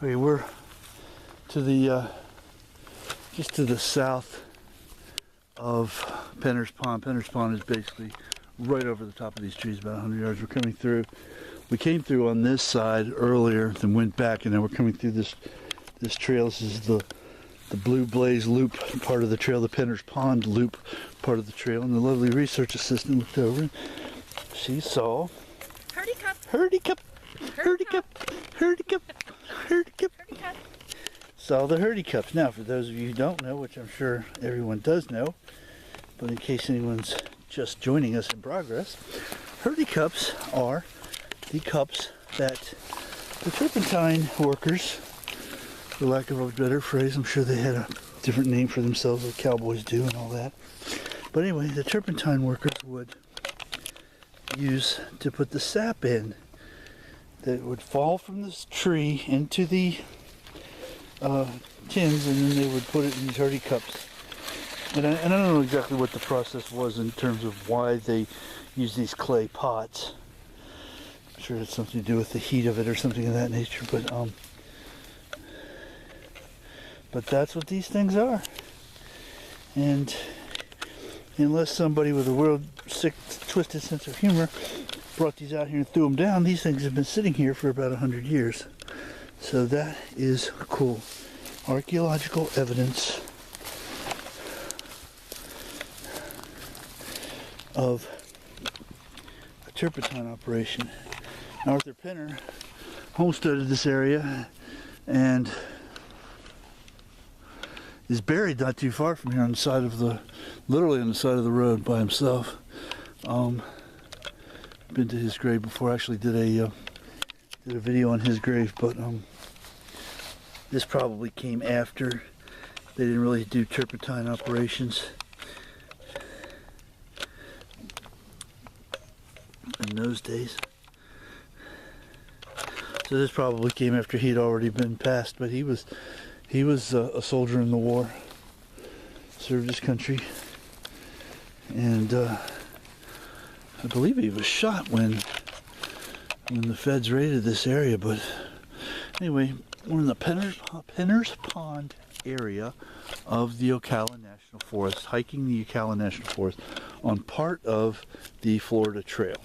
Okay, we're to the just to the south of Penner's Pond. Penner's Pond is basically right over the top of these trees, about 100 yards. We're coming through. We came through on this side earlier, then went back, and now we're coming through this trail. This is the Blue Blaze Loop part of the trail, the Penner's Pond Loop part of the trail, and the lovely research assistant looked over and she saw Herty Cup. Herty Cup. Herty Cup. Herty Cup. Herty Cup. Herty Cup. Saw the Herty Cups. Now, for those of you who don't know, which I'm sure everyone does know, but in case anyone's just joining us in progress, Herty Cups are the cups that the turpentine workers, for lack of a better phrase, I'm sure they had a different name for themselves like cowboys do and all that. But anyway, the turpentine workers would use to put the sap in that would fall from this tree into the tins, and then they would put it in these Herty Cups. And I don't know exactly what the process was in terms of why they use these clay pots. I'm sure it's something to do with the heat of it or something of that nature, but that's what these things are. And unless somebody with a real sick, twisted sense of humor brought these out here and threw them down, these things have been sitting here for about 100 years. So that is cool. Archaeological evidence of a turpentine operation. Arthur Penner homesteaded this area and is buried not too far from here on the side of the, literally on the side of the road by himself. Been to his grave before. Actually did a video on his grave, but this probably came after. They didn't really do turpentine operations in those days. So this probably came after he'd already been passed, but he was a soldier in the war, served his country, and I believe he was shot when the feds raided this area. But anyway, we're in the Penner's Pond area of the Ocala National Forest, hiking the Ocala National Forest on part of the Florida Trail.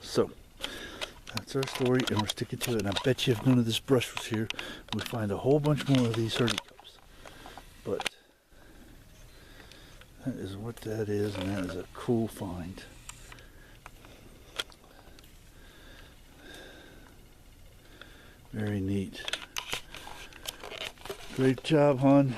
So that's our story, and we're sticking to it. And I bet you if none of this brush was here, we'd find a whole bunch more of these Herty Cups. But that is what that is, and that is a cool find. Very neat. Great job, hon.